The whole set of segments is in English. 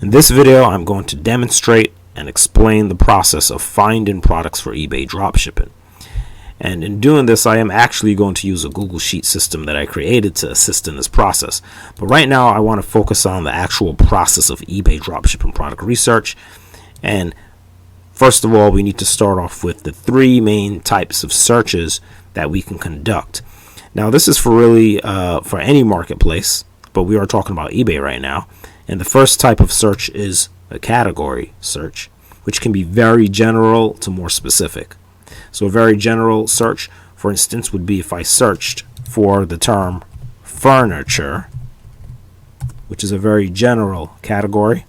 In this video, I'm going to demonstrate and explain the process of finding products for eBay dropshipping. And in doing this, I am actually going to use a Google Sheet system that I created to assist in this process. But right now, I want to focus on the actual process of eBay dropshipping product research. And first of all, we need to start off with the three main types of searches that we can conduct. Now, this is for really for any marketplace, but we are talking about eBay right now. And the first type of search is a category search, which can be very general to more specific. So a very general search, for instance, would be if I searched for the term furniture, which is a very general category.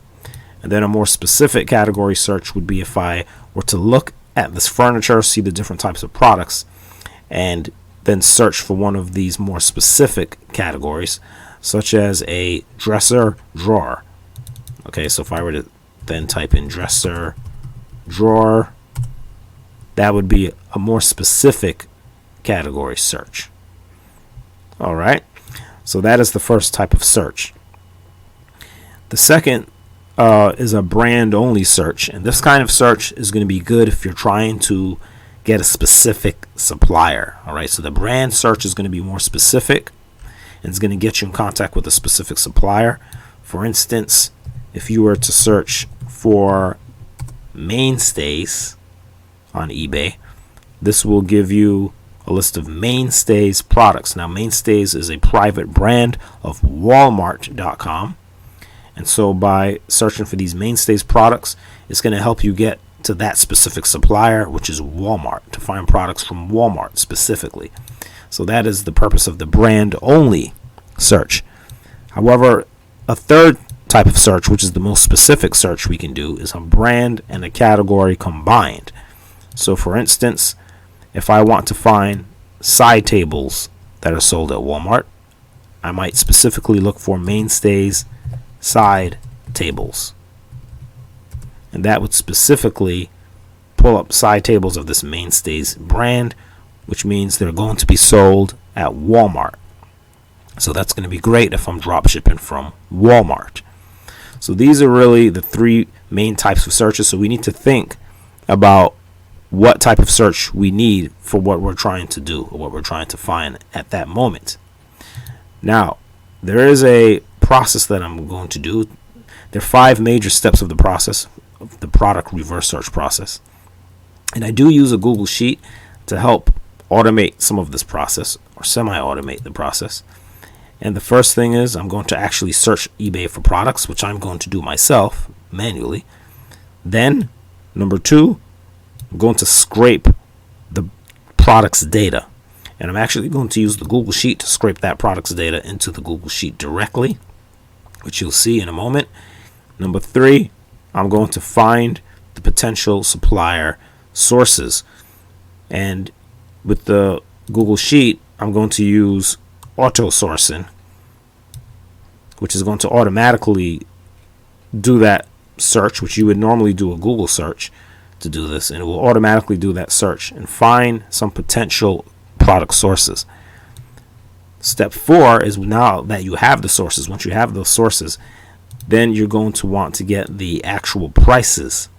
And then a more specific category search would be if I were to look at this furniture, see the different types of products, and then search for one of these more specific categories, such as a dresser drawer. Okay, so if I were to then type in dresser drawer, that would be a more specific category search. All right, so that is the first type of search. The second is a brand only search, and this kind of search is going to be good if you're trying to get a specific supplier. All right, so the brand search is going to be more specific, and it's going to get you in contact with a specific supplier. For instance, if you were to search for mainstays on eBay, this will give you a list of mainstays products. Now, mainstays is a private brand of Walmart.com. And so by searching for these mainstays products, it's going to help you get to that specific supplier, which is Walmart, to find products from Walmart specifically. So that is the purpose of the brand only search. However, a third type of search, which is the most specific search we can do, is a brand and a category combined. So for instance, if I want to find side tables that are sold at Walmart, I might specifically look for mainstays side tables. And that would specifically pull up side tables of this mainstays brand, which means they're going to be sold at Walmart. So that's going to be great if I'm drop shipping from Walmart. So these are really the three main types of searches. So we need to think about what type of search we need for what we're trying to do or what we're trying to find at that moment. Now, there is a process that I'm going to do. There are 5 major steps of the process, of the product reverse search process. And I do use a Google Sheet to help automate some of this process, or semi-automate the process. And the first thing is I'm going to actually search eBay for products, which I'm going to do myself manually. Then, number 2, I'm going to scrape the product's data. And I'm actually going to use the Google Sheet to scrape that product's data into the Google Sheet directly, which you'll see in a moment. Number 3, I'm going to find the potential supplier sources. And with the Google Sheet, I'm going to use AutoSourcing, which is going to automatically do that search, which you would normally do a Google search to do this, and it will automatically do that search and find some potential product sources. Step 4 is, now that you have the sources, once you have those sources, then you're going to want to get the actual prices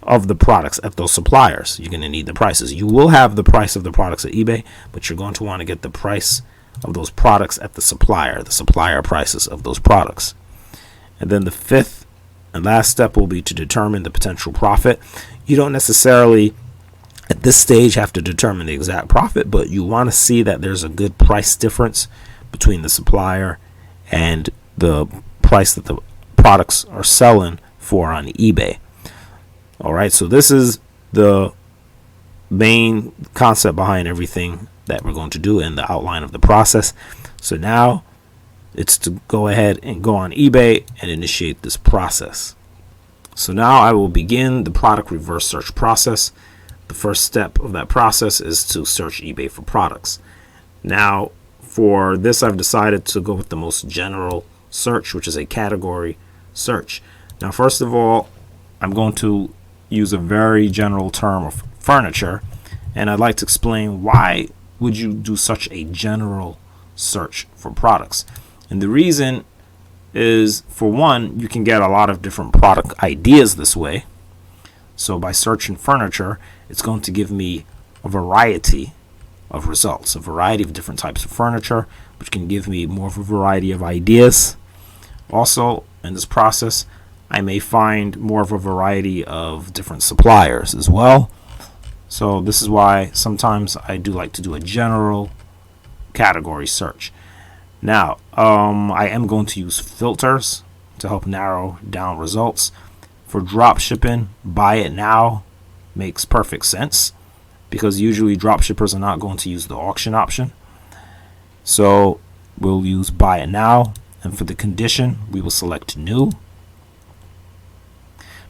of the products at those suppliers. You're going to need the prices. You will have the price of the products at eBay, but you're going to want to get the price of those products at the supplier prices of those products. And then the 5th and last step will be to determine the potential profit. You don't necessarily at this stage have to determine the exact profit, but you want to see that there's a good price difference between the supplier and the price that the products are selling for on eBay. All right, so this is the main concept behind everything that we're going to do in the outline of the process. So now it's to go ahead and go on eBay and initiate this process. So now I will begin the product reverse search process. The first step of that process is to search eBay for products. Now, for this, I've decided to go with the most general search, which is a category search. Now, first of all, I'm going to use a very general term of furniture, and I'd like to explain why would you do such a general search for products. And the reason is, for one, you can get a lot of different product ideas this way. So by searching furniture, it's going to give me a variety of results, a variety of different types of furniture, which can give me more of a variety of ideas. Also, in this process, I may find more of a variety of different suppliers as well. So this is why sometimes I do like to do a general category search. Now, I am going to use filters to help narrow down results. For drop shipping, buy it now makes perfect sense, because usually drop shippers are not going to use the auction option. So we'll use buy it now, and for the condition, we will select new,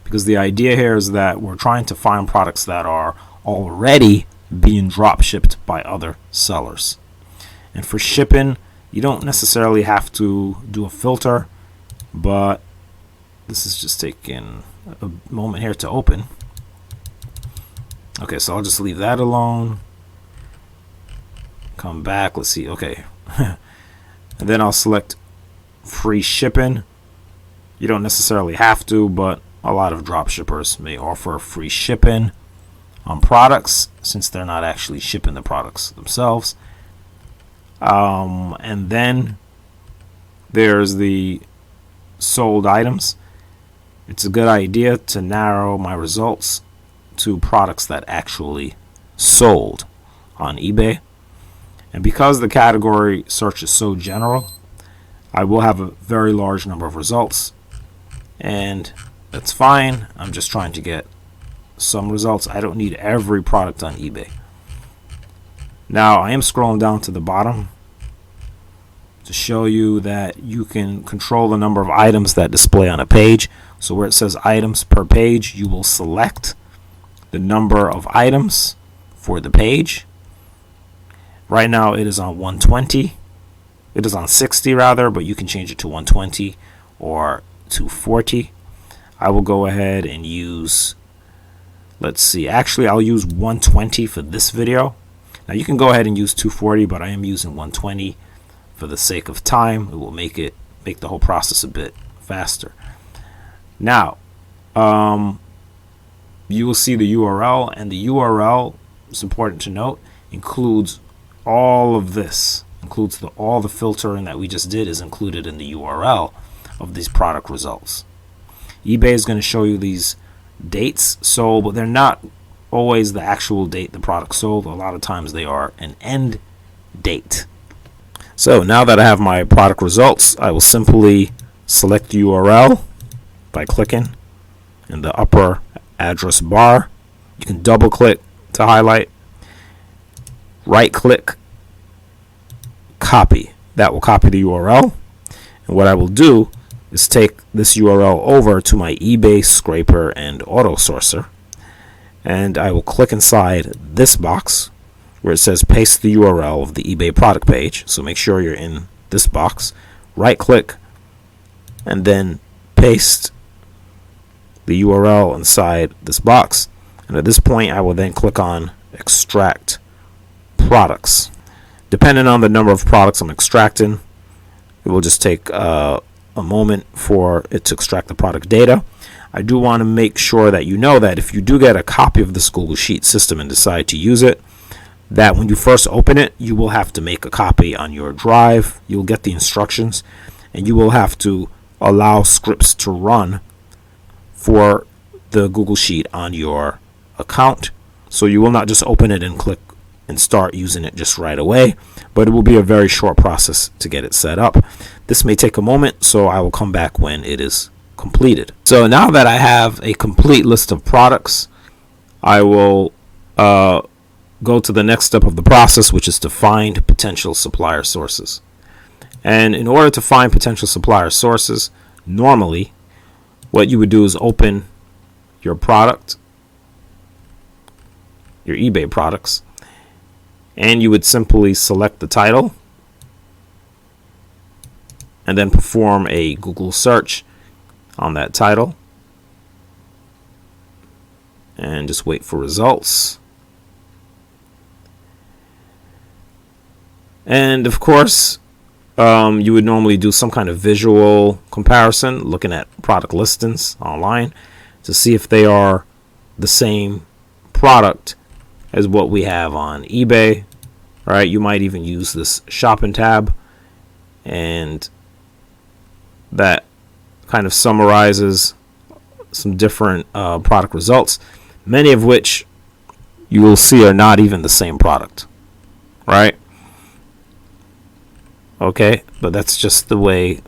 because the idea here is that we're trying to find products that are already being drop shipped by other sellers. And for shipping, you don't necessarily have to do a filter, but this is just taking a moment here to open. Okay, so I'll just leave that alone. Come back, let's see, okay. And then I'll select free shipping. You don't necessarily have to, but a lot of drop shippers may offer free shipping on products since they're not actually shipping the products themselves. And then there's the sold items. It's a good idea to narrow my results to products that actually sold on eBay. And because the category search is so general, I will have a very large number of results, and that's fine. I'm just trying to get some results. I don't need every product on eBay. Now I am scrolling down to the bottom to show you that you can control the number of items that display on a page. So where it says items per page, you will select the number of items for the page. Right now it is on 120. It is on 60 rather, but you can change it to 120 or 240. I will go ahead and use, let's see, actually I'll use 120 for this video. Now you can go ahead and use 240, but I am using 120 for the sake of time. It will make the whole process a bit faster. Now, you will see the URL, and the URL, it's important to note, includes all of this, includes all the filtering that we just did is included in the URL of these product results. eBay is going to show you these dates sold, but they're not always the actual date the product sold. A lot of times they are an end date. So now that I have my product results, I will simply select the URL by clicking in the upper address bar. You can double click to highlight, right click, copy. That will copy the URL. And what I will do is take this URL over to my eBay scraper and AutoSourcer, and I will click inside this box where it says paste the URL of the eBay product page. So make sure you're in this box, right click, and then paste the URL inside this box. And at this point I will then click on extract products. Depending on the number of products I'm extracting, it will just take a moment for it to extract the product data. I do want to make sure that you know that if you do get a copy of this Google Sheet system and decide to use it, that when you first open it, you will have to make a copy on your drive. You'll get the instructions, and you will have to allow scripts to run for the Google Sheet on your account. So you will not just open it and click and start using it just right away, but it will be a very short process to get it set up. This may take a moment, so I will come back when it is completed. So now that I have a complete list of products, I will go to the next step of the process, which is to find potential supplier sources. And in order to find potential supplier sources, normally what you would do is open your product, your eBay products, and you would simply select the title and then perform a Google search on that title and just wait for results. And of course, you would normally do some kind of visual comparison, looking at product listings online to see if they are the same product as what we have on eBay, right? You might even use this shopping tab, and that kind of summarizes some different product results, many of which you will see are not even the same product, right? Okay, but that's just the way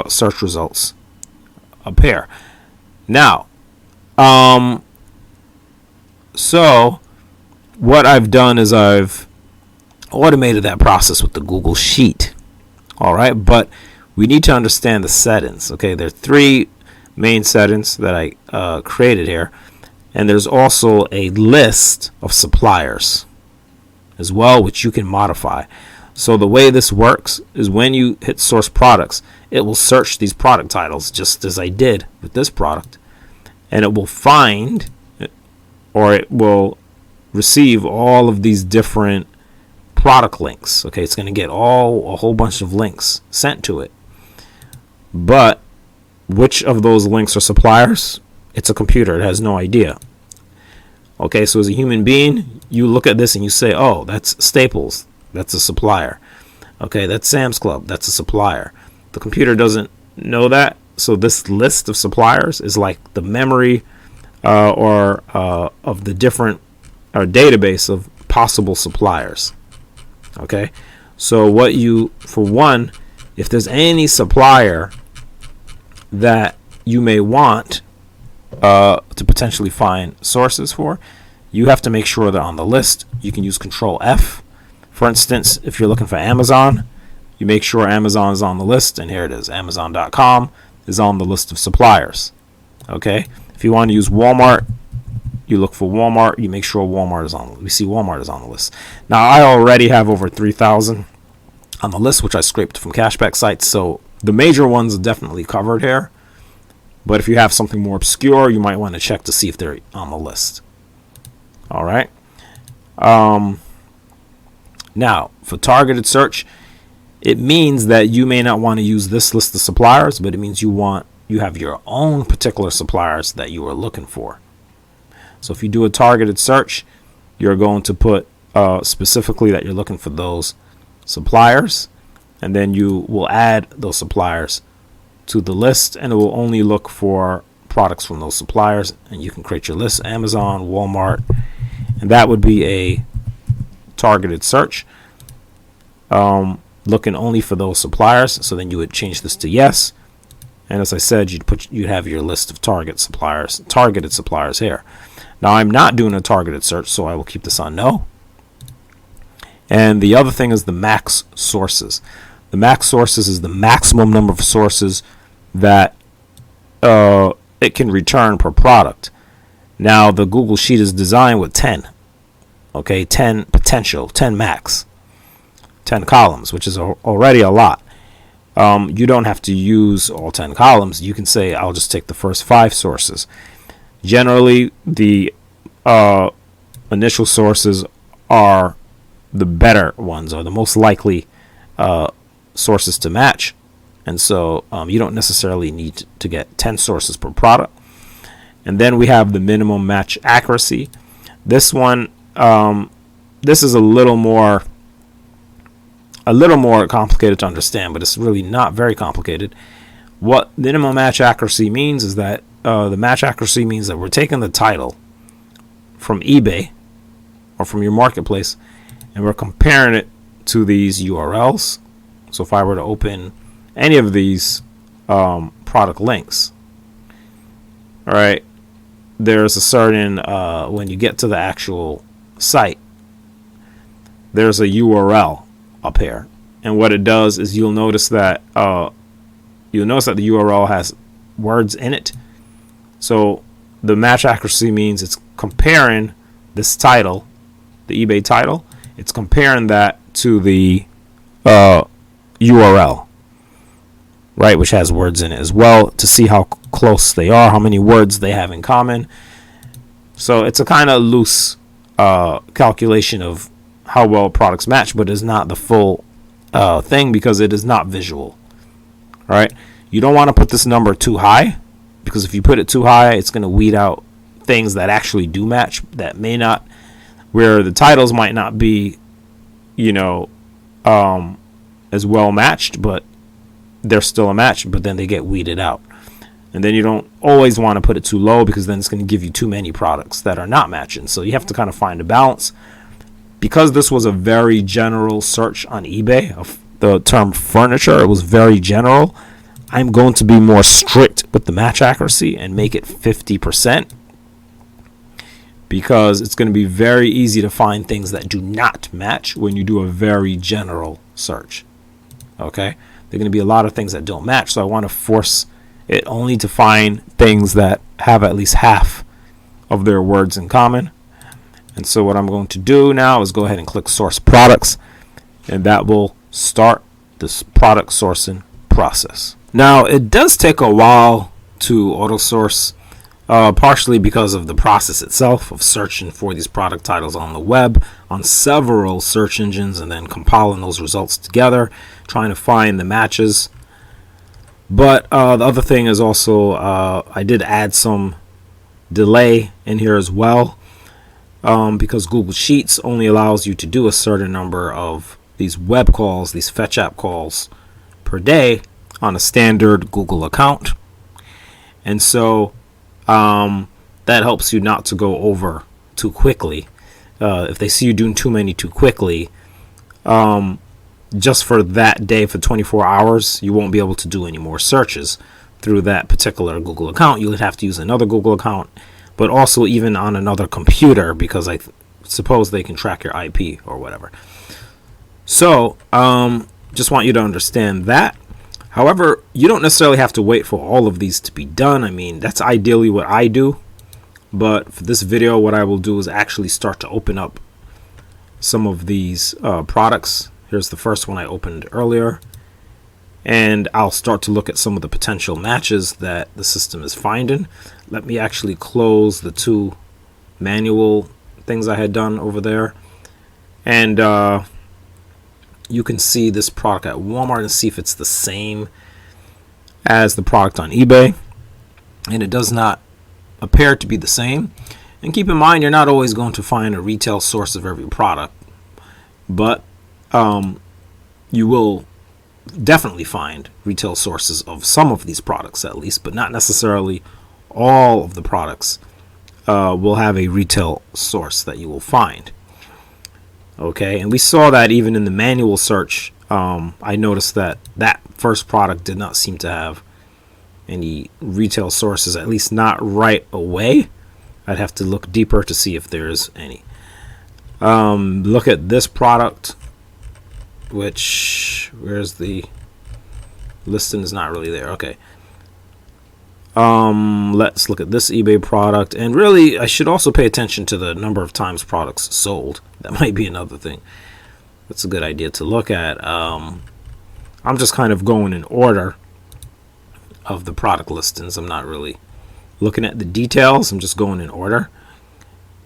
search results appear. Now, so what I've done is I've automated that process with the Google Sheet. All right, but we need to understand the settings. Okay, there are 3 main settings that I created here, and there's also a list of suppliers as well, which you can modify. So the way this works is when you hit source products, it will search these product titles just as I did with this product, and it will find, or it will receive all of these different product links. Okay, it's going to get a whole bunch of links sent to it. But which of those links are suppliers? It's a computer. It has no idea. Okay, so as a human being, you look at this and you say, oh, that's Staples. That's a supplier. Okay, that's Sam's Club. That's a supplier. The computer doesn't know that. So this list of suppliers is like the memory of the different database of possible suppliers. Okay, so for one, if there's any supplier that you may want to potentially find sources for, you have to make sure they're on the list. You can use Control F. For instance, if you're looking for Amazon, you make sure Amazon is on the list, and here it is. Amazon.com is on the list of suppliers. Okay, if you want to use Walmart, you look for Walmart. You make sure Walmart is on. We see Walmart is on the list. Now, I already have over 3,000 on the list, which I scraped from cashback sites. So the major ones are definitely covered here. But if you have something more obscure, you might want to check to see if they're on the list. All right. Now, for targeted search, it means that you may not want to use this list of suppliers, but it means you have your own particular suppliers that you are looking for. So if you do a targeted search, you're going to put specifically that you're looking for those suppliers, and then you will add those suppliers to the list, and it will only look for products from those suppliers, and you can create your list: Amazon, Walmart, and that would be a targeted search, looking only for those suppliers. So then you would change this to yes, and as I said, you'd have your list of targeted suppliers here. Now, I'm not doing a targeted search, so I will keep this on no. And the other thing is the max sources. The max sources is the maximum number of sources that it can return per product. Now, the Google Sheet is designed with 10. Okay, 10 potential, 10 max, 10 columns, which is already a lot. You don't have to use all 10 columns. You can say, I'll just take the first 5 sources. Generally, the initial sources are the better ones, or the most likely sources to match. And so you don't necessarily need to get 10 sources per product. And then we have the minimum match accuracy. This one, this is a little more complicated to understand, but it's really not very complicated. What minimum match accuracy means is that the match accuracy means that we're taking the title from eBay or from your marketplace, and we're comparing it to these URLs. So if I were to open any of these product links, all right, there's a certain when you get to the actual site, there's a URL up here, and what it does is you'll notice that the URL has words in it. So the match accuracy means it's comparing this title, the eBay title, it's comparing that to the URL, right, which has words in it as well, to see how close they are, how many words they have in common. So it's a kind of loose calculation of how well products match, but it's not the full thing because it is not visual. All right, you don't want to put this number too high, because if you put it too high, it's going to weed out things that actually do match that may not, where the titles might not be, as well matched, but they're still a match, but then they get weeded out. And then you don't always want to put it too low, because then it's going to give you too many products that are not matching. So you have to kind of find a balance. Because this was a very general search on eBay of the term furniture, it was very general. I'm going to be more strict with the match accuracy and make it 50%, because it's going to be very easy to find things that do not match when you do a very general search. Okay, there are going to be a lot of things that don't match, so I want to force it only to find things that have at least half of their words in common. And so what I'm going to do now is go ahead and click source products, and that will start this product sourcing process. Now, it does take a while to auto source, partially because of the process itself of searching for these product titles on the web on several search engines and then compiling those results together, trying to find the matches. But the other thing is also I did add some delay in here as well, because Google Sheets only allows you to do a certain number of these web calls, these fetch app calls per day on a standard Google account. And so that helps you not to go over too quickly. If they see you doing too many too quickly, just for that day, for 24 hours, you won't be able to do any more searches through that particular Google account. You would have to use another Google account, but also even on another computer, because I suppose they can track your IP or whatever. So just want you to understand that. However, you don't necessarily have to wait for all of these to be done. I mean, that's ideally what I do. But for this video, what I will do is actually start to open up some of these products. Here's the first one I opened earlier. And I'll start to look at some of the potential matches that the system is finding. Let me actually close the two manual things I had done over there. And you can see this product at Walmart and see if it's the same as the product on eBay. And it does not appear to be the same. And keep in mind, you're not always going to find a retail source of every product, but you will definitely find retail sources of some of these products at least, but not necessarily all of the products will have a retail source that you will find. Okay, and we saw that even in the manual search. I noticed that that first product did not seem to have any retail sources, at least not right away. I'd have to look deeper to see if there's any. Look at this product, which, where's the listing? Is not really there. Okay. Let's look at this eBay product, and really I should also pay attention to the number of times products sold. That might be another thing. That's a good idea to look at. I'm just kind of going in order of the product listings. I'm not really looking at the details. I'm just going in order.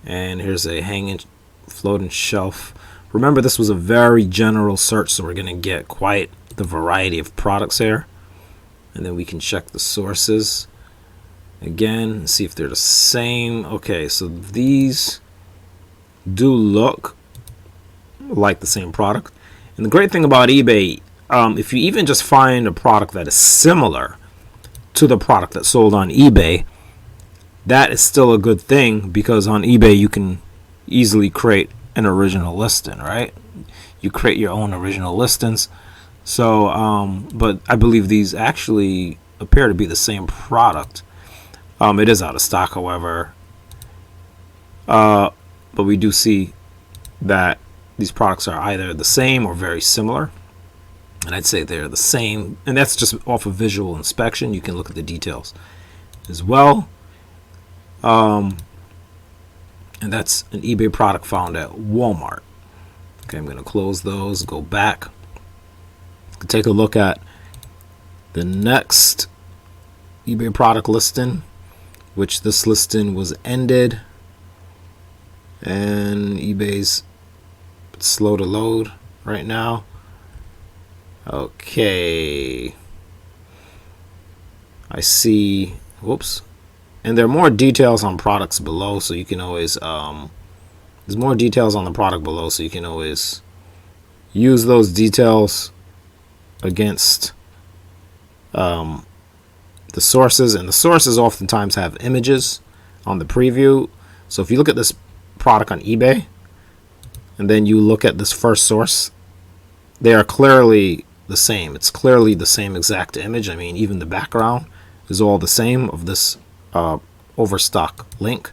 And here's a hanging floating shelf. Remember, this was a very general search, so we're going to get quite the variety of products here. And then we can check the sources again, see if they're the same. Okay, so these do look like the same product. And the great thing about eBay, if you even just find a product that is similar to the product that's sold on eBay, that is still a good thing, because on eBay you can easily create an original listing, right? You create your own original listings. So, but I believe these actually appear to be the same product. It is out of stock, however. But we do see that these products are either the same or very similar. And I'd say they're the same. And that's just off of visual inspection. You can look at the details as well. And that's an eBay product found at Walmart. Okay, I'm going to close those, go back. Take a look at the next eBay product listing, which this listing was ended, and eBay's slow to load right now. Okay, I see. Whoops. And there are more details on products below, so you can always there's more details on the product below, so you can always use those details against the sources. And the sources oftentimes have images on the preview. So if you look at this product on eBay and then you look at this first source, they are clearly the same. It's clearly the same exact image. I mean, even the background is all the same of this overstock link.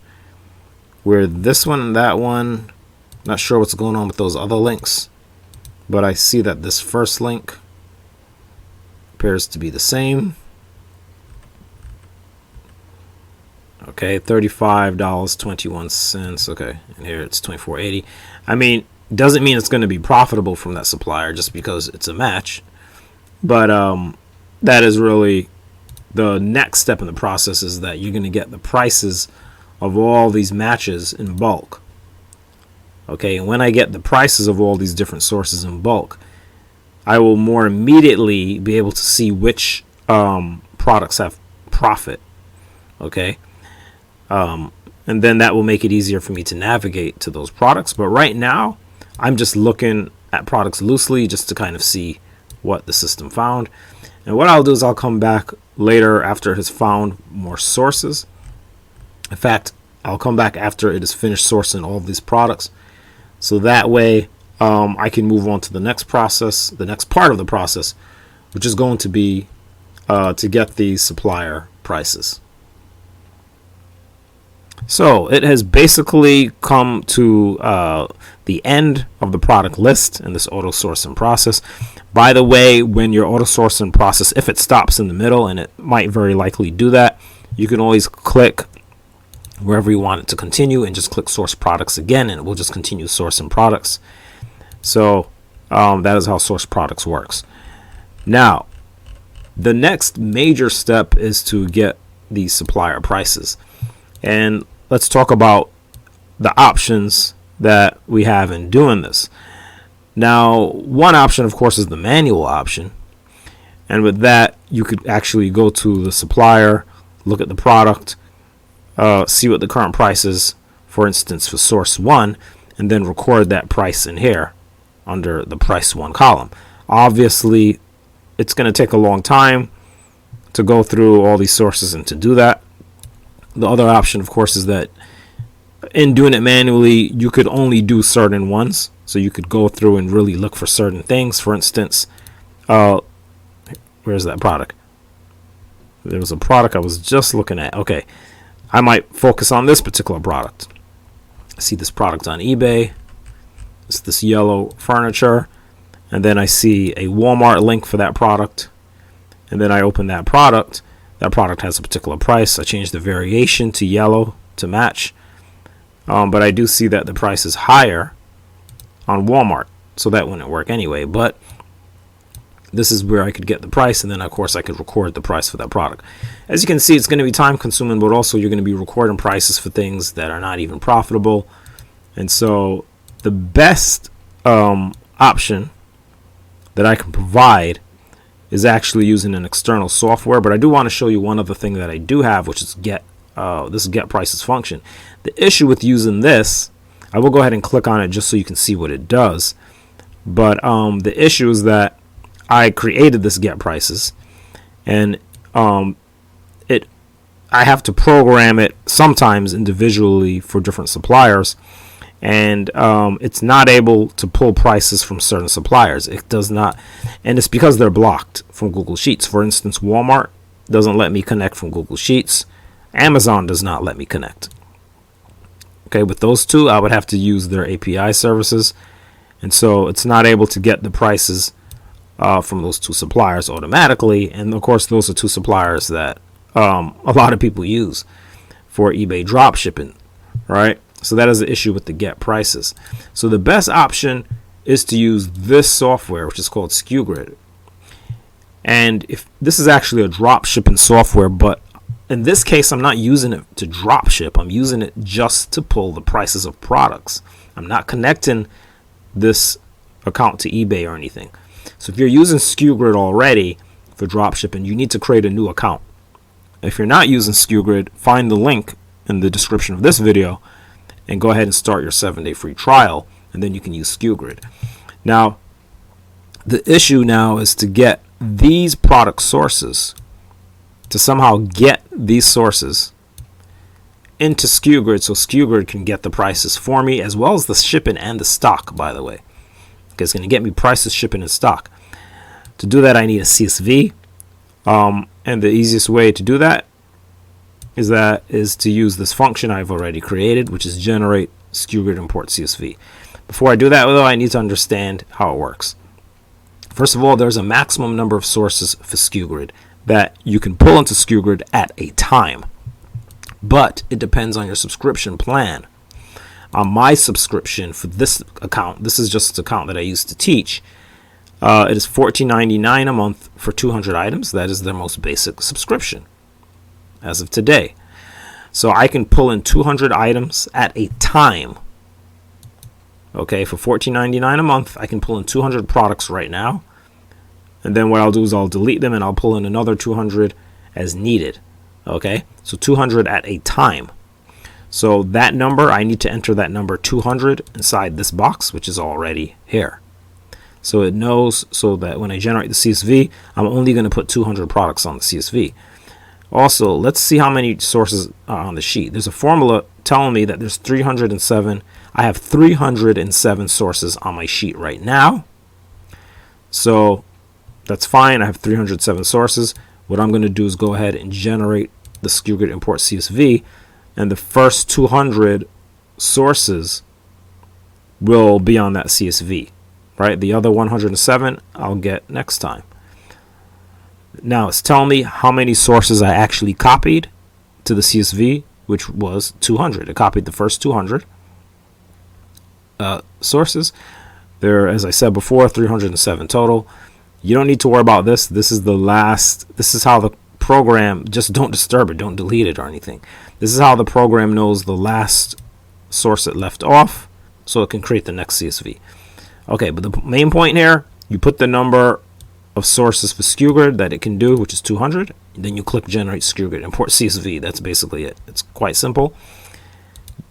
Where this one and that one, not sure what's going on with those other links, but I see that this first link appears to be the same. Okay, $35.21. Okay, and here it's $24.80. I mean, doesn't mean it's going to be profitable from that supplier just because it's a match, but that is really the next step in the process, is that you're going to get the prices of all these matches in bulk. Okay, and when I get the prices of all these different sources in bulk, I will more immediately be able to see which products have profit. Okay, and then that will make it easier for me to navigate to those products. But right now, I'm just looking at products loosely just to kind of see what the system found. And what I'll do is I'll come back later after it has found more sources. In fact, I'll come back after it is finished sourcing all of these products. So that way I can move on to the next process, the next part of the process, which is going to be to get the supplier prices. So it has basically come to the end of the product list in this auto sourcing process. By the way, when your auto sourcing process, if it stops in the middle, and it might very likely do that, you can always click wherever you want it to continue and just click source products again, and it will just continue sourcing products. So that is how source products works. Now, the next major step is to get the supplier prices. And let's talk about the options that we have in doing this. Now, one option, of course, is the manual option. And with that, you could actually go to the supplier, look at the product, see what the current price is, for instance, for source 1, and then record that price in here under the price 1 column. Obviously, it's going to take a long time to go through all these sources and to do that. The other option, of course, is that in doing it manually, you could only do certain ones. So you could go through and really look for certain things. For instance, where's that product? There was a product I was just looking at. Okay, I might focus on this particular product. I see this product on eBay. It's this yellow furniture. And then I see a Walmart link for that product. And then I open that product. That product has a particular price. I change the variation to yellow to match. But I do see that the price is higher on Walmart. So that wouldn't work anyway. But this is where I could get the price. And then, of course, I could record the price for that product. As you can see, it's going to be time consuming, but also you're going to be recording prices for things that are not even profitable. And so the best option that I can provide is actually using an external software. But I do want to show you one other thing that I do have, which is this get prices function. The issue with using this, I will go ahead and click on it just so you can see what it does. But the issue is that I created this get prices, and I have to program it sometimes individually for different suppliers, and it's not able to pull prices from certain suppliers. It does not, and it's because they're blocked from Google Sheets. For instance, Walmart doesn't let me connect from Google Sheets. Amazon does not let me connect. Okay, with those two, I would have to use their API services, and so it's not able to get the prices from those two suppliers automatically. And of course, those are two suppliers that a lot of people use for eBay drop shipping, right? So that is the issue with the get prices. So the best option is to use this software, which is called SkuGrid. And if this is actually a drop shipping software, but in this case, I'm not using it to drop ship. I'm using it just to pull the prices of products. I'm not connecting this account to eBay or anything. So if you're using SkuGrid already for dropshipping, you need to create a new account. If you're not using SkuGrid, find the link in the description of this video and go ahead and start your 7-day free trial, and then you can use SkuGrid. Now, the issue now is to get these product sources, to somehow get these sources into SkuGrid so SkuGrid can get the prices for me, as well as the shipping and the stock, by the way. Okay, it's going to get me prices, shipping, and stock. To do that, I need a CSV. And the easiest way to do that is to use this function I've already created, which is generate SkuGrid import CSV. Before I do that, though, I need to understand how it works. First of all, there's a maximum number of sources for SkuGrid that you can pull into SkuGrid at a time, but it depends on your subscription plan. On my subscription for this account, this is just an account that I used to teach, it is $14.99 a month for 200 items. That is their most basic subscription as of today. So I can pull in 200 items at a time. Okay, for $14.99 a month, I can pull in 200 products right now. And then what I'll do is I'll delete them and I'll pull in another 200 as needed. Okay, so 200 at a time. So that number, I need to enter that number 200 inside this box, which is already here. So it knows so that when I generate the CSV, I'm only going to put 200 products on the CSV. Also, let's see how many sources are on the sheet. There's a formula telling me that there's 307. I have 307 sources on my sheet right now. So that's fine. I have 307 sources. What I'm going to do is go ahead and generate the SkuGrid import CSV, and the first 200 sources will be on that CSV. Right? The other 107 I'll get next time. Now it's telling me how many sources I actually copied to the CSV, which was 200. I copied the first 200 sources. There, as I said before, 307 total. You don't need to worry about this. This is the last. This is how the program, just don't disturb it, don't delete it or anything. This is how the program knows the last source it left off, so it can create the next CSV. Okay, but the main point here, you put the number of sources for SkuGrid that it can do, which is 200. Then you click generate SkuGrid import CSV. That's basically it. It's quite simple.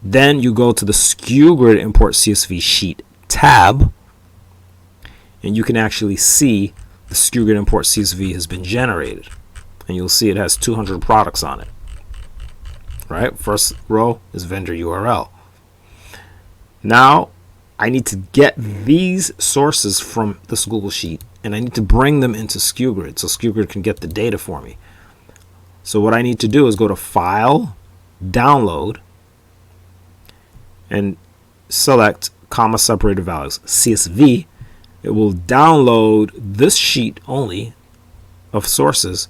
Then you go to the SkuGrid import CSV sheet tab, and you can actually see the SkuGrid import CSV has been generated. And you'll see it has 200 products on it. Right? First row is vendor URL. Now, I need to get these sources from this Google Sheet, and I need to bring them into SkuGrid so SkuGrid can get the data for me. So what I need to do is go to File, Download, and select comma separated values, CSV. It will download this sheet only of sources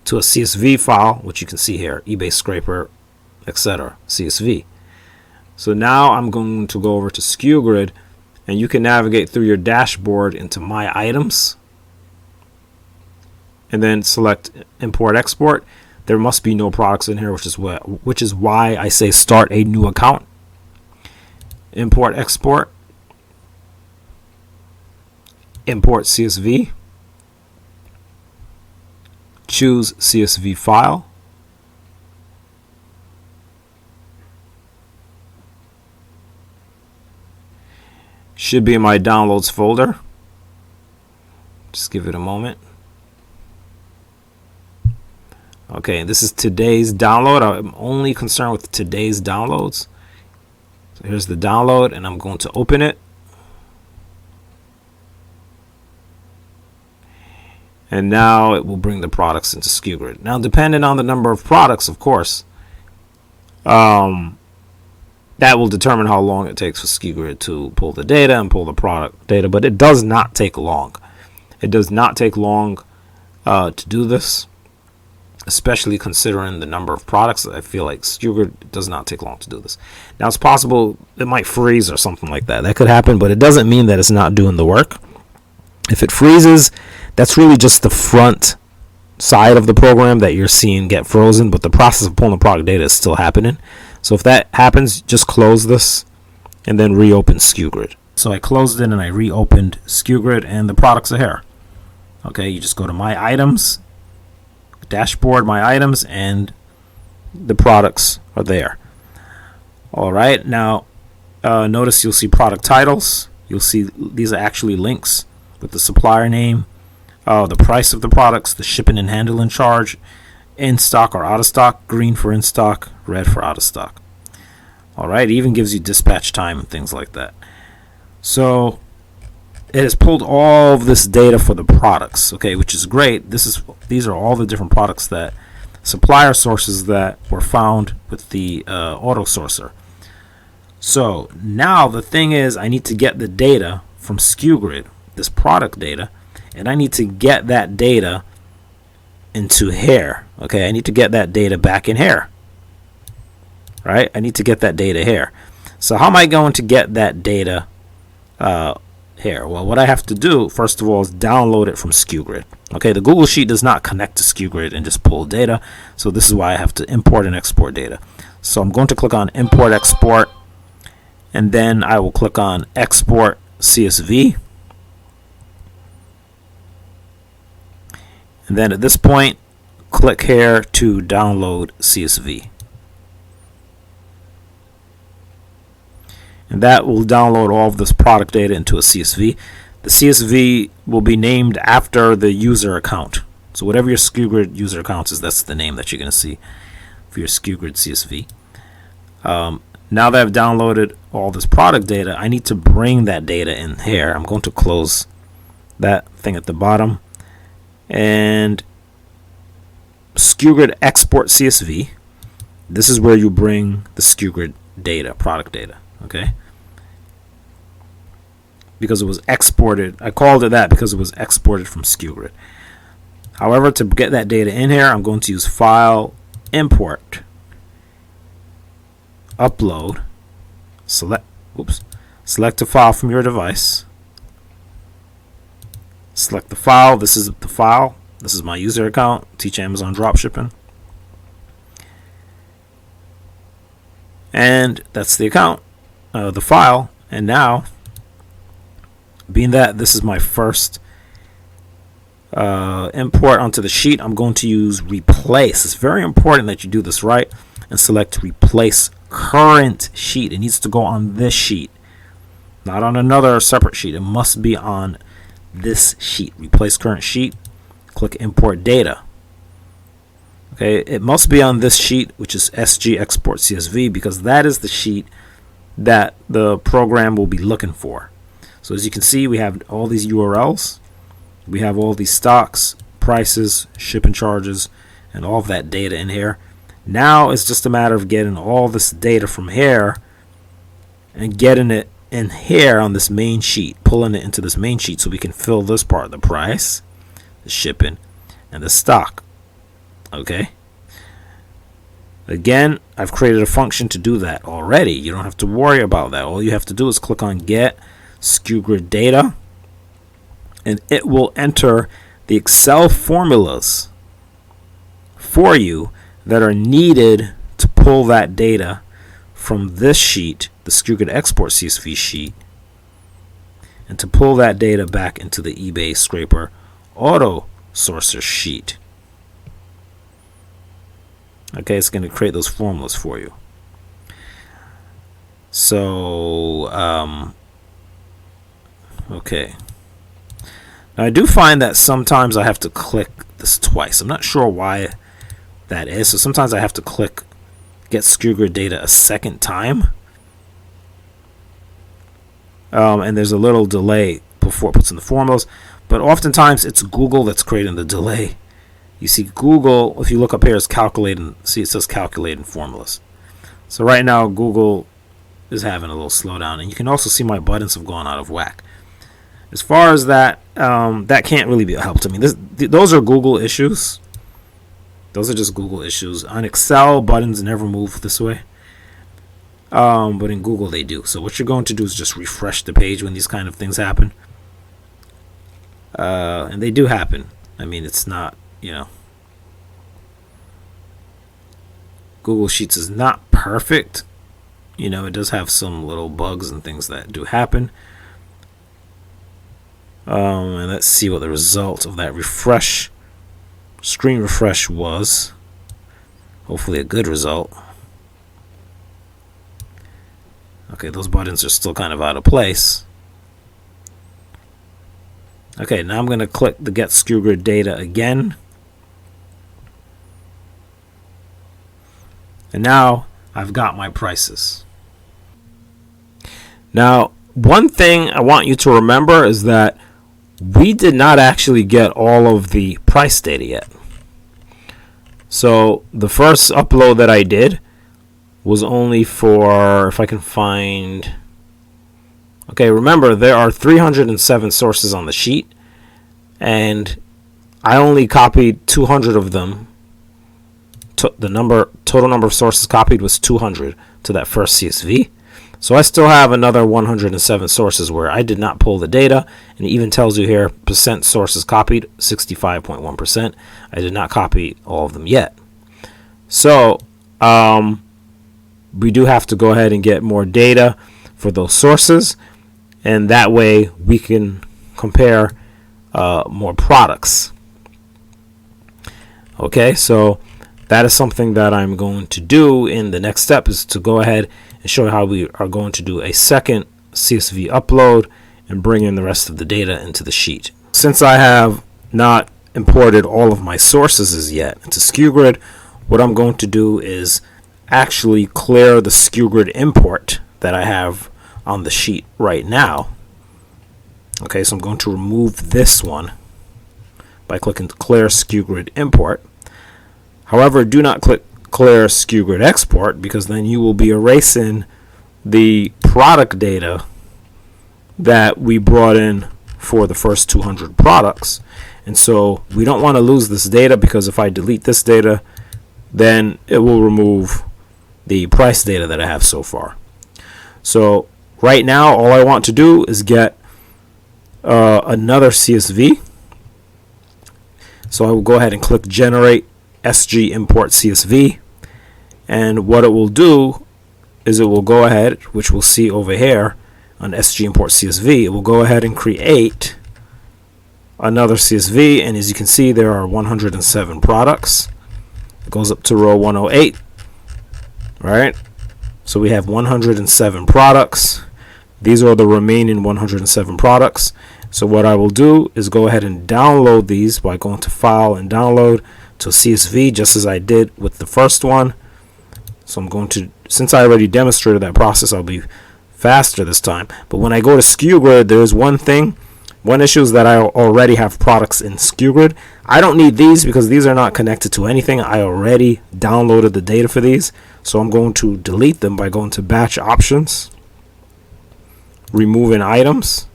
to a CSV file, which you can see here, eBay scraper, etc. CSV. So now I'm going to go over to SkuGrid, and you can navigate through your dashboard into My Items, and then select Import Export. There must be no products in here, which is why I say start a new account. Import Export, import CSV, choose CSV file, should be in my downloads folder. Just give it a moment. Okay, this is today's download. I'm only concerned with today's downloads. So here's the download, and I'm going to open it. And now it will bring the products into SkuGrid. Now, depending on the number of products, of course, that will determine how long it takes for SkuGrid to pull the data and pull the product data. But it does not take long. It does not take long to do this, especially considering the number of products. I feel like SkuGrid does not take long to do this. Now, it's possible it might freeze or something like that. That could happen, but it doesn't mean that it's not doing the work. If it freezes, that's really just the front side of the program that you're seeing get frozen, but the process of pulling the product data is still happening. So if that happens, just close this and then reopen SkuGrid. So I closed it and I reopened SkuGrid, and the products are here. Okay, you just go to My Items, Dashboard, My Items, and the products are there. All right, now notice you'll see product titles. You'll see these are actually links with the supplier name, the price of the products, the shipping and handling charge, in stock or out of stock, green for in stock, red for out of stock. All right, it even gives you dispatch time and things like that. So it has pulled all of this data for the products, okay, which is great. These are all the different products that supplier sources that were found with the AutoSourcer. So now the thing is, I need to get the data from SkuGrid, this product data, and I need to get that data into here. Okay, I need to get that data back in here. Right? I need to get that data here. So how am I going to get that data here? Well, what I have to do, first of all, is download it from SkuGrid. Okay, the Google Sheet does not connect to SkuGrid and just pull data. So this is why I have to import and export data. So I'm going to click on Import Export, and then I will click on Export CSV. And then at this point, click here to download CSV. And that will download all of this product data into a CSV. The CSV will be named after the user account. So whatever your SkuGrid user account is, that's the name that you're going to see for your SkuGrid CSV. Now that I've downloaded all this product data, I need to bring that data in here. I'm going to close that thing at the bottom. And SkuGrid Export CSV. This is where you bring the SkuGrid data, product data. Okay, because it was exported. I called it that because it was exported from SkuGrid. However, to get that data in here, I'm going to use File, Import, Upload, select a file from your device. Select the file. This is the file. This is my user account, Teach Amazon Dropshipping. And that's the account. The file. And now, being that this is my first import onto the sheet, I'm going to use replace. It's very important that you do this right and select replace current sheet. It needs to go on this sheet, not on another separate sheet. It must be on this sheet. Replace current sheet. Click import data. Okay, it must be on this sheet, which is SG export CSV, because that is the sheet that the program will be looking for. So as you can see, we have all these URLs, we have all these stocks, prices, shipping charges, and all of that data in here. Now it's just a matter of getting all this data from here and getting it in here on this main sheet, pulling it into this main sheet so we can fill this part, the price, the shipping, and the stock. Okay. Again, I've created a function to do that already. You don't have to worry about that. All you have to do is click on Get SkuGrid Data, and it will enter the Excel formulas for you that are needed to pull that data from this sheet, the SkuGrid Export CSV sheet, and to pull that data back into the eBay Scraper AutoSourcer sheet. Okay, it's going to create those formulas for you. So, okay. Now, I do find that sometimes I have to click this twice. I'm not sure why that is. So sometimes I have to click Get SkuGrid Data a second time. And there's a little delay before it puts in the formulas. But oftentimes it's Google that's creating the delay. You see Google, if you look up here, is calculating. See, it says calculating formulas. So right now Google is having a little slowdown. And you can also see my buttons have gone out of whack. As far as that, that can't really be helped. I mean, those are Google issues. Those are just Google issues. On Excel, buttons never move this way. But in Google, they do. So what you're going to do is just refresh the page when these kind of things happen. And they do happen. I mean, it's not, you know. Google Sheets is not perfect. You know, it does have some little bugs and things that do happen. And let's see what the result of that screen refresh was. Hopefully a good result. Okay, those buttons are still kind of out of place. Okay, now I'm going to click the Get SkuGrid Data again. And now I've got my prices. Now, one thing I want you to remember is that we did not actually get all of the price data yet. So the first upload that I did was only for, if I can find, okay, remember there are 307 sources on the sheet, and I only copied 200 of them. The total number of sources copied was 200 to that first CSV. So I still have another 107 sources where I did not pull the data, and it even tells you here percent sources copied, 65.1%. I did not copy all of them yet. So we do have to go ahead and get more data for those sources, and that way we can compare more products. Okay, so that is something that I'm going to do in the next step, is to go ahead and show how we are going to do a second CSV upload and bring in the rest of the data into the sheet. Since I have not imported all of my sources as yet into SkuGrid, what I'm going to do is actually clear the SkuGrid import that I have on the sheet right now. Okay, so I'm going to remove this one by clicking Clear SkuGrid Import. However, do not click Clear SkuGrid Export, because then you will be erasing the product data that we brought in for the first 200 products. And so we don't want to lose this data, because if I delete this data, then it will remove the price data that I have so far. So right now, all I want to do is get another CSV. So I will go ahead and click Generate SG Import CSV, and what it will do is it will go ahead, which we'll see over here on SG Import CSV, it will go ahead and create another CSV, and as you can see, there are 107 products. It goes up to row 108, right? So we have 107 products. These are the remaining 107 products. So what I will do is go ahead and download these by going to File and Download to CSV, just as I did with the first one. So I'm going to, since I already demonstrated that process, I'll be faster this time. But when I go to SkuGrid, there's one issue is that I already have products in SkuGrid. I don't need these because these are not connected to anything. I already downloaded the data for these. So I'm going to delete them by going to Batch Options, Removing Items,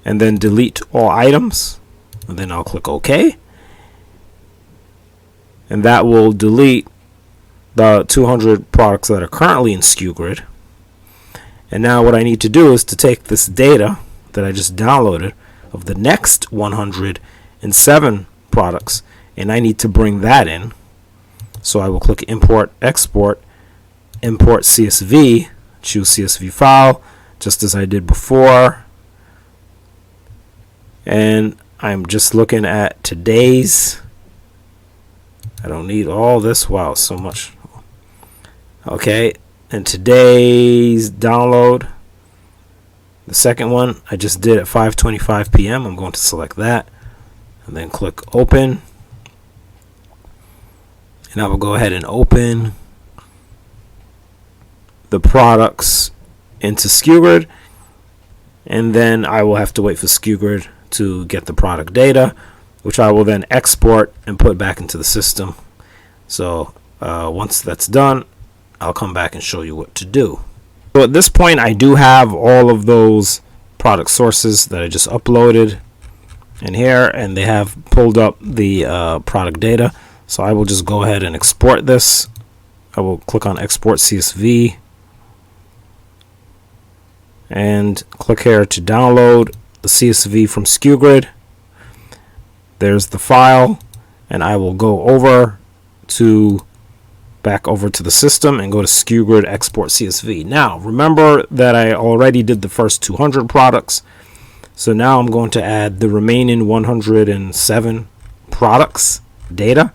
and then Delete All Items. And then I'll click OK. And that will delete the 200 products that are currently in SkuGrid. And now what I need to do is to take this data that I just downloaded of the next 107 products, and I need to bring that in. So I will click Import, Export, Import CSV, choose CSV file, just as I did before. And I'm just looking at today's. I don't need all this. Wow, so much. Okay, and today's download, the second one I just did at 5:25 p.m. I'm going to select that and then click Open. And I will go ahead and open the products into SkuGrid, and then I will have to wait for SkuGrid to get the product data, which I will then export and put back into the system. So once that's done, I'll come back and show you what to do. So at this point, I do have all of those product sources that I just uploaded in here, and they have pulled up the product data. So I will just go ahead and export this. I will click on Export CSV and click here to download the CSV from SkuGrid. There's the file, and I will go back over to the system and go to SkuGrid Export CSV. Now remember that I already did the first 200 products, So now I'm going to add the remaining 107 products data,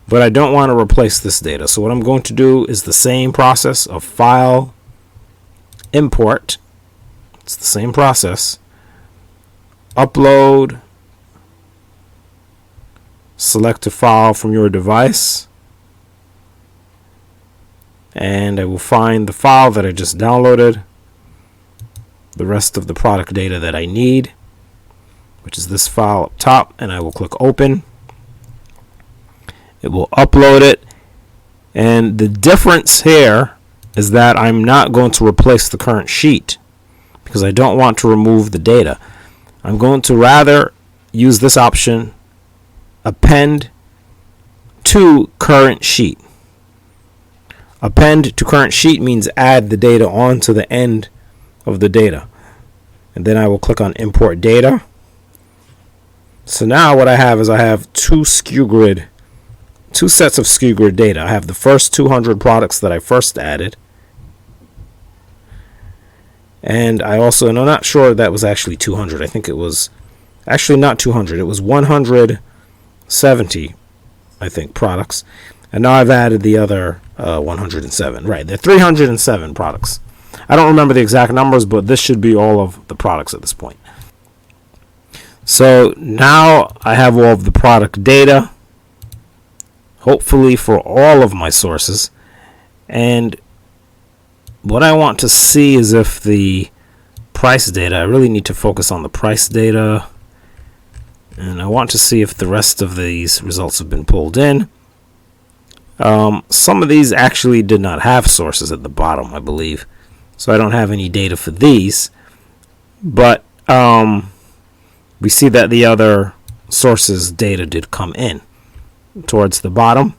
but I don't want to replace this data. So what I'm going to do is the same process of file, import. It's the same process. Upload, select a file from your device, and I will find the file that I just downloaded, the rest of the product data that I need, which is this file up top, and I will click open. It will upload it, and the difference here is that I'm not going to replace the current sheet because I don't want to remove the data. I'm going to rather use this option, append to current sheet. Append to current sheet means add the data onto the end of the data. And then I will click on import data. So now what I have is I have two sets of SkuGrid data. I have the first 200 products that I first added. And I also, and I'm not sure that was actually 200. I think it was actually not 200. It was 170, I think, products. And now I've added the other 107. Right, they're 307 products. I don't remember the exact numbers, but this should be all of the products at this point. So now I have all of the product data, hopefully for all of my sources. And what I want to see is if the price data, I really need to focus on the price data. And I want to see if the rest of these results have been pulled in. Some of these actually did not have sources at the bottom, I believe. So I don't have any data for these. But we see that the other sources data did come in towards the bottom.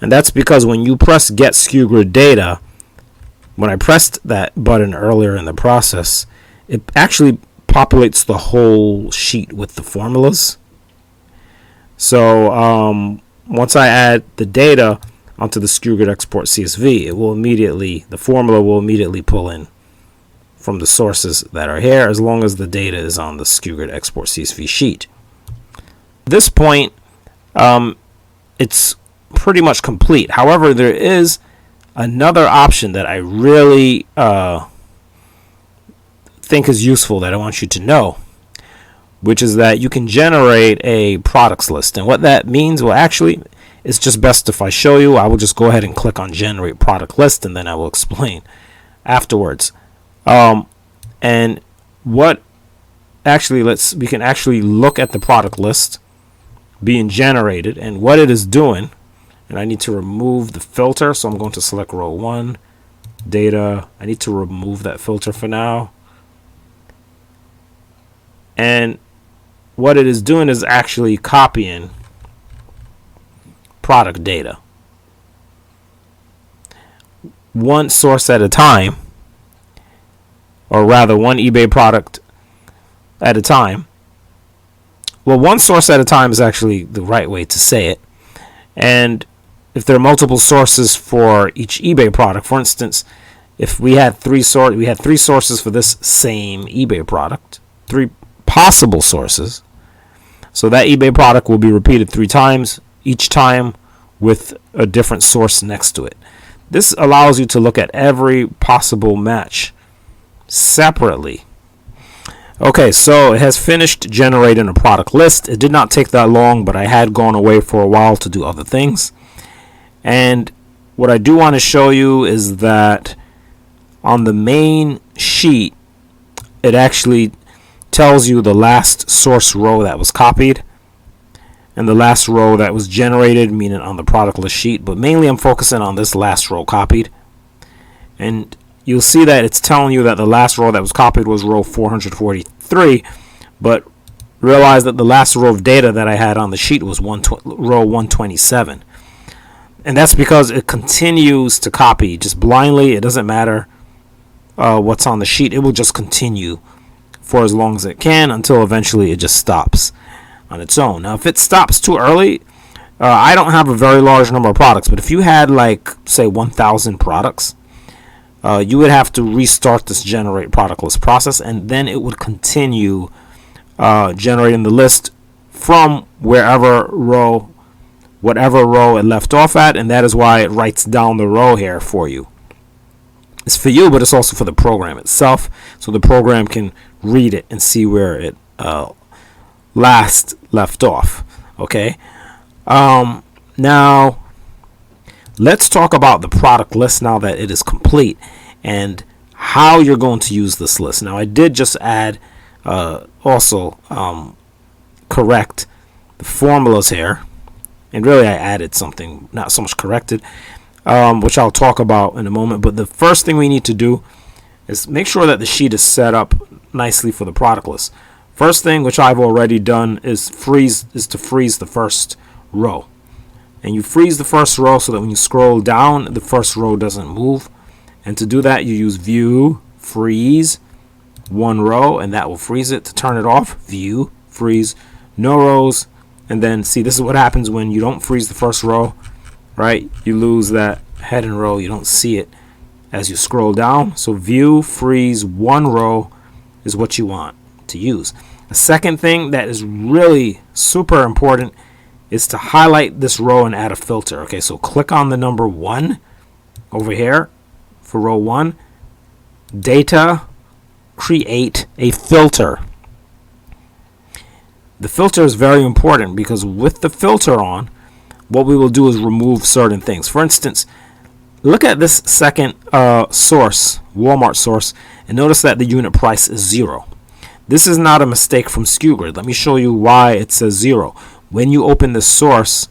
And that's because when you press Get SkuGrid Data, when I pressed that button earlier in the process, it actually populates the whole sheet with the formulas. So once I add the data onto the SkuGrid export CSV, the formula will immediately pull in from the sources that are here, as long as the data is on the SkuGrid export CSV sheet. At this point, it's pretty much complete. However, there is another option that I really think is useful that I want you to know, which is that you can generate a products list. And what that means, well, actually, it's just best if I show you. I will just go ahead and click on generate product list, and then I will explain afterwards. And what actually, we can actually look at the product list being generated and what it is doing. And I need to remove the filter, so I'm going to select row 1, data. I need to remove that filter for now. And what it is doing is actually copying product data, one source at a time, or rather one eBay product at a time. Well, one source at a time is actually the right way to say it. And if there are multiple sources for each eBay product, for instance, if we had three sources for this same eBay product, 3 possible sources, so that eBay product will be repeated 3 times, each time with a different source next to it. This allows you to look at every possible match separately. Okay, so it has finished generating a product list. It did not take that long, but I had gone away for a while to do other things. And what I do want to show you is that on the main sheet, it actually tells you the last source row that was copied and the last row that was generated, meaning on the product list sheet. But mainly I'm focusing on this last row copied. And you'll see that it's telling you that the last row that was copied was row 443, but realize that the last row of data that I had on the sheet was row 127. And that's because it continues to copy just blindly. It doesn't matter what's on the sheet. It will just continue for as long as it can until eventually it just stops on its own. Now, if it stops too early, I don't have a very large number of products, but if you had, like, say 1,000 products, you would have to restart this generate product list process, and then it would continue generating the list from whatever row it left off at, and that is why it writes down the row here for you. It's for you, but it's also for the program itself, so the program can read it and see where it last left off. Okay. Now let's talk about the product list now that it is complete and how you're going to use this list. Now I did just add also correct the formulas here, and really I added something, not so much corrected, which I'll talk about in a moment. But the first thing we need to do is make sure that the sheet is set up nicely for the product list. First thing, which I've already done, is to freeze the first row. And you freeze the first row so that when you scroll down, the first row doesn't move. And to do that, you use View, Freeze, one row, and that will freeze it. To turn it off, View, Freeze, no rows. And then, see, this is what happens when you don't freeze the first row, right? You lose that heading row. You don't see it as you scroll down. So View, Freeze, one row is what you want to use. The second thing that is really super important is to highlight this row and add a filter. Okay, so click on the number 1 over here for row 1. Data, create a filter. The filter is very important because with the filter on, what we will do is remove certain things. For instance, look at this second source, Walmart source, and notice that the unit price is 0. This is not a mistake from SkuGrid. Let me show you why it says 0. When you open the source,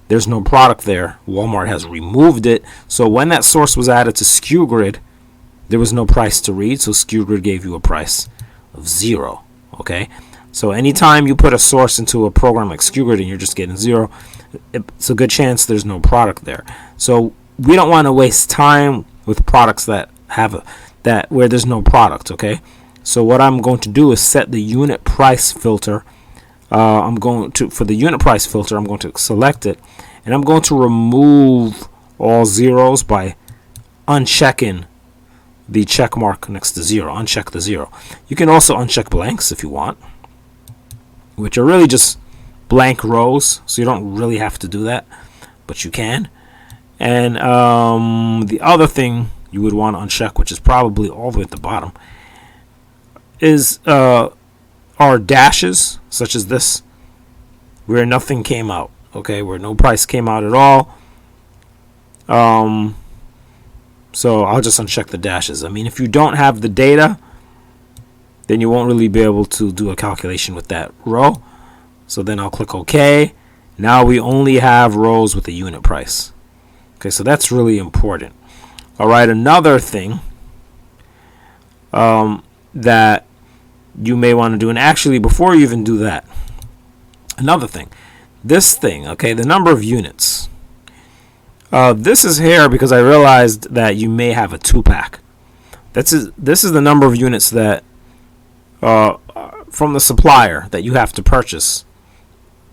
there's no product there. Walmart has removed it. So when that source was added to SkuGrid, there was no price to read. So SkuGrid gave you a price of 0. Okay. So anytime you put a source into a program like SkuGrid and you're just getting 0, it's a good chance there's no product there. So we don't want to waste time with products that have where there's no product. Okay. So what I'm going to do is set the unit price filter. For the unit price filter, I'm going to select it, and I'm going to remove all zeros by unchecking the check mark next to 0. Uncheck the 0. You can also uncheck blanks if you want, which are really just blank rows, so you don't really have to do that, but you can. And the other thing you would want to uncheck, which is probably all the way at the bottom, is our dashes, such as this, where nothing came out. Okay, where no price came out at all. So I'll just uncheck the dashes. I mean, if you don't have the data, then you won't really be able to do a calculation with that row. So then I'll click OK. Now we only have rows with a unit price. Okay, so that's really important. All right, another thing that you may want to do, and actually before you even do that, another thing, this thing, okay, the number of units. This is here because I realized that you may have a 2-pack. This is the number of units that from the supplier that you have to purchase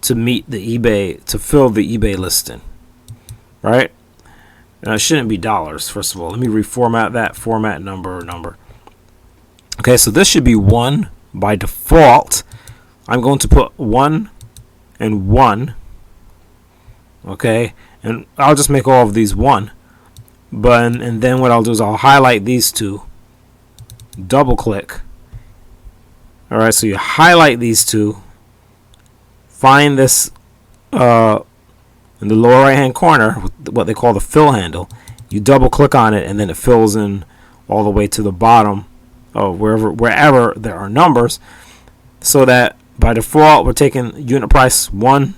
to meet the eBay, to fill the eBay listing, right? Now it shouldn't be dollars. First of all, let me reformat that. Format number. Okay, so this should be 1 by default. I'm going to put 1 and 1. Okay, and I'll just make all of these 1. And then what I'll do is I'll highlight these two, double click. All right, so you highlight these two, find this in the lower right hand corner, what they call the fill handle. You double click on it, and then it fills in all the way to the bottom. Wherever there are numbers, so that by default we're taking unit price 1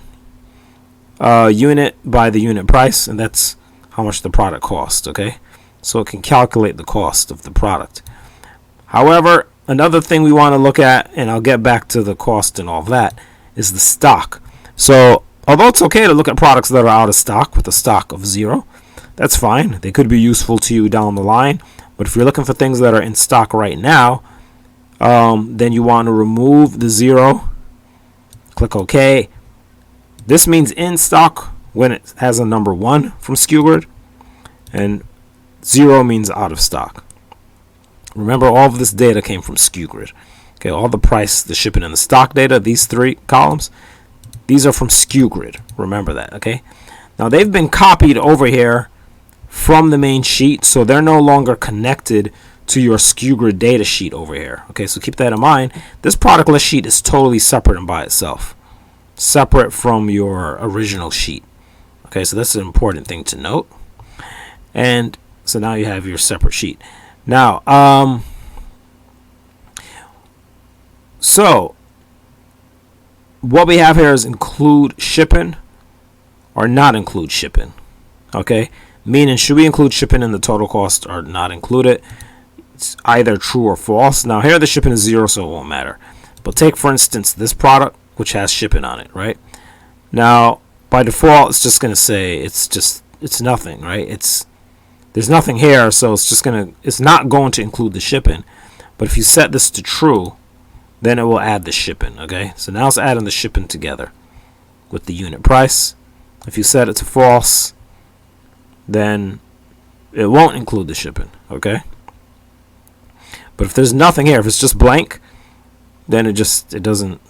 unit by the unit price, and that's how much the product costs. Okay, so it can calculate the cost of the product. However, another thing we want to look at, and I'll get back to the cost and all that, is the stock. So although it's okay to look at products that are out of stock with a stock of 0, that's fine. They could be useful to you down the line. But if you're looking for things that are in stock right now, then you want to remove the 0. Click OK. This means in stock when it has a number 1 from SkuGrid, and 0 means out of stock. Remember, all of this data came from SkuGrid. Okay, all the price, the shipping, and the stock data, these 3 columns, these are from SkuGrid. Remember that, okay? Now, they've been copied over here from the main sheet, so they're no longer connected to your SkuGrid data sheet over here. Okay, so keep that in mind. This product list sheet is totally separate and by itself, separate from your original sheet. Okay, so that's an important thing to note. And so now you have your separate sheet. Now, so what we have here is include shipping or not include shipping. Okay, meaning should we include shipping in the total cost or not include it? It's either true or false. Now here the shipping is 0, so it won't matter. But take for instance this product which has shipping on it, right? Now by default it's just going to say it's nothing, right? There's nothing here, so it's not going to include the shipping. But if you set this to true, then it will add the shipping. Okay, so now it's adding the shipping together with the unit price. If you set it to false, then it won't include the shipping. Okay, but if there's nothing here, if it's just blank, then it doesn't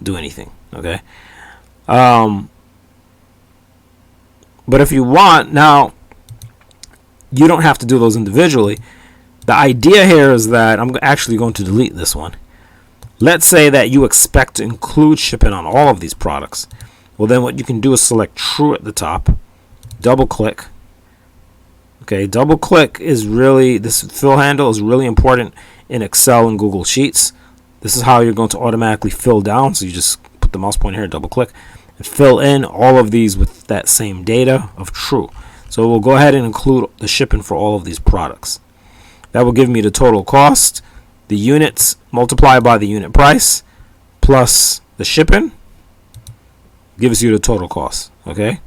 do anything. Okay, but if you want, now you don't have to do those individually. The idea here is that I'm actually going to delete this one. Let's say that you expect to include shipping on all of these products. Well, then what you can do is select true at the top, double click. Okay, double click is really, this fill handle is really important in Excel and Google Sheets. This is how you're going to automatically fill down. So you just put the mouse pointer here, double click, and fill in all of these with that same data of true. So we'll go ahead and include the shipping for all of these products. That will give me the total cost, the units multiplied by the unit price, plus the shipping, gives you the total cost. Okay.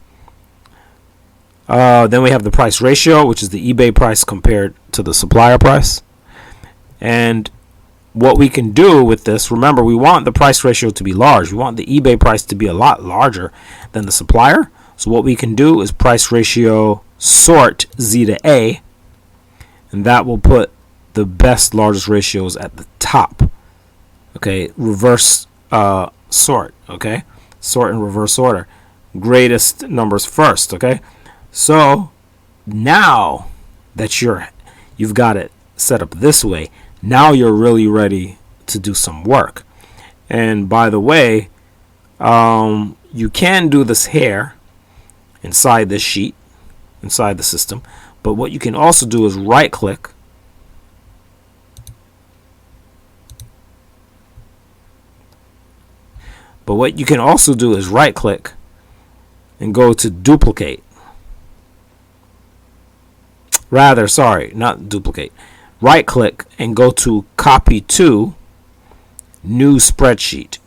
Then we have the price ratio, which is the eBay price compared to the supplier price. And what we can do with this, remember, we want the price ratio to be large. We want the eBay price to be a lot larger than the supplier. So what we can do is price ratio sort Z to A, and that will put the best largest ratios at the top. Okay, reverse sort. Okay, sort in reverse order, greatest numbers first. Okay, so now that you've got it set up this way, now you're really ready to do some work. And by the way, you can do this here inside this sheet, inside the system, but what you can also do is right click and go to duplicate. Rather, sorry, not duplicate. Right click and go to copy to new spreadsheet.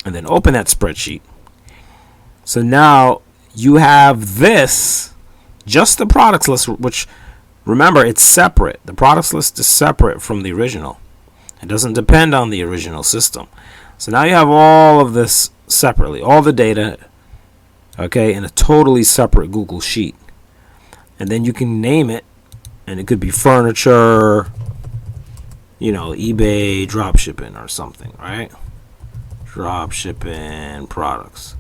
And then open that spreadsheet. So now you have this, just the products list, which remember, it's separate. The products list is separate from the original. It doesn't depend on the original system. So now you have all of this separately, all the data, okay, in a totally separate Google Sheet. And then you can name it, and it could be furniture, eBay dropshipping or something, right? Dropshipping products.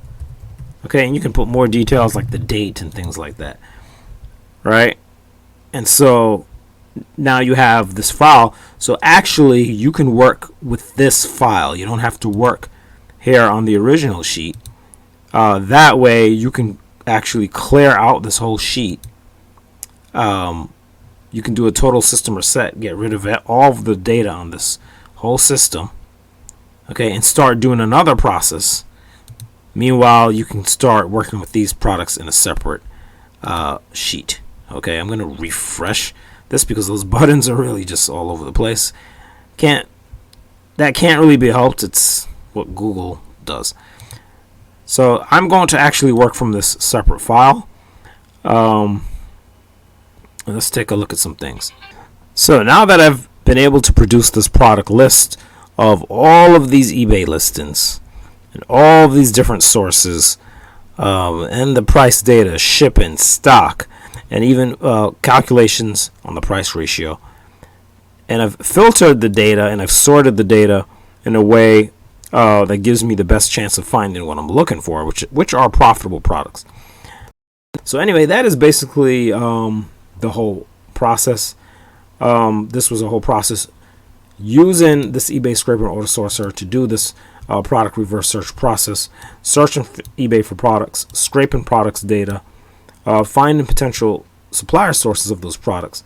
Okay, and you can put more details like the date and things like that, right? And so now you have this file. So actually you can work with this file. You don't have to work here on the original sheet. That way you can actually clear out this whole sheet. You can do a total system reset, get rid of all of the data on this whole system, okay, and start doing another process. Meanwhile, you can start working with these products in a separate sheet. Okay, I'm going to refresh this because those buttons are really just all over the place. That can't really be helped. It's what Google does. So I'm going to actually work from this separate file. Let's take a look at some things. So now that I've been able to produce this product list of all of these eBay listings and all of these different sources, and the price data, shipping, stock, and even calculations on the price ratio. And I've filtered the data and I've sorted the data in a way that gives me the best chance of finding what I'm looking for, which are profitable products. So anyway, that is basically the whole process. This was a whole process using this eBay scraper and AutoSourcer to do this product reverse search process, searching eBay for products, scraping products data, finding potential supplier sources of those products,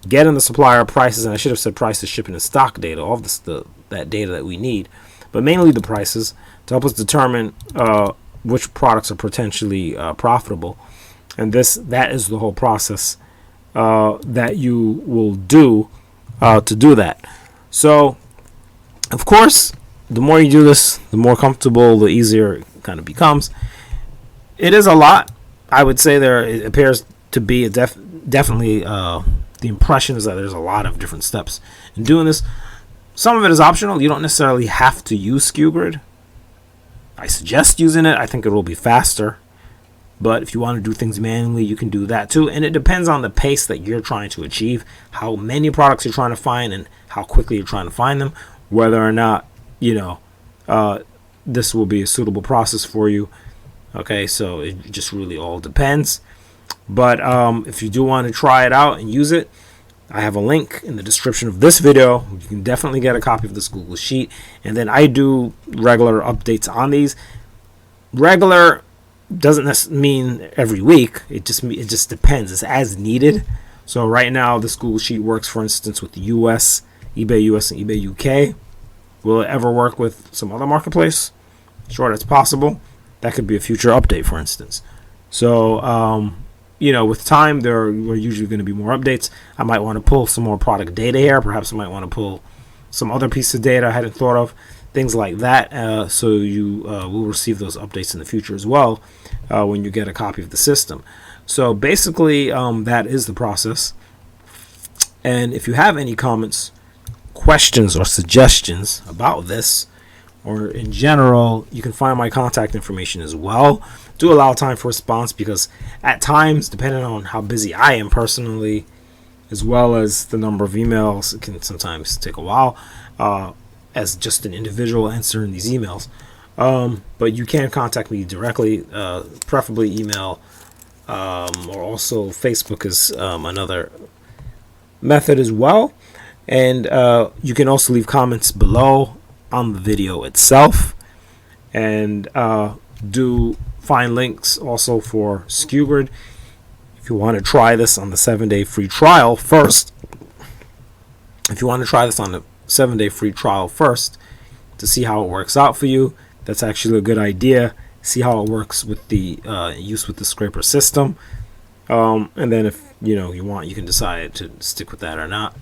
getting the supplier prices, and I should have said prices, shipping, and stock data, all of this, that data that we need, but mainly the prices to help us determine which products are potentially profitable. And that is the whole process that you will do to do that. So, of course, the more you do this, the more comfortable, the easier it kind of becomes. It is a lot. I would say it appears to be definitely the impression is that there's a lot of different steps in doing this. Some of it is optional. You don't necessarily have to use SkuGrid. I suggest using it. I think it will be faster. But if you want to do things manually, you can do that too. And it depends on the pace that you're trying to achieve, how many products you're trying to find, and how quickly you're trying to find them, whether or not, this will be a suitable process for you. Okay, so it just really all depends. But if you do want to try it out and use it, I have a link in the description of this video. You can definitely get a copy of this Google Sheet. And then I do regular updates on these. Regular doesn't mean every week. It just depends. It's as needed. So right now, this Google Sheet works, for instance, with the US, eBay US and eBay UK. Will it ever work with some other marketplace? Sure, that's possible. That could be a future update, for instance. So, with time, there are usually going to be more updates. I might want to pull some more product data here. Perhaps I might want to pull some other piece of data I hadn't thought of. Things like that. So you will receive those updates in the future as well when you get a copy of the system. So basically, that is the process. And if you have any comments, questions, or suggestions about this, or in general, you can find my contact information as well. Do allow time for response, because at times, depending on how busy I am personally, as well as the number of emails, it can sometimes take a while as just an individual answering these emails. But you can contact me directly, preferably email, or also Facebook is another method as well. And you can also leave comments below on the video itself, and do find links also for SkuGrid if you want to try this on the 7-day free trial first. If you want to try this on the 7-day free trial first to see how it works out for you, that's actually a good idea. See how it works with the use with the scraper system, and then if you want, you can decide to stick with that or not.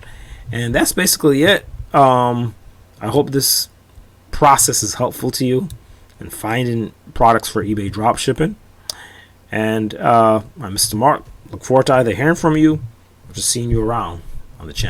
And that's basically it. I hope this process is helpful to you in finding products for eBay dropshipping. And I'm Mr. Mark. Look forward to either hearing from you or just seeing you around on the channel.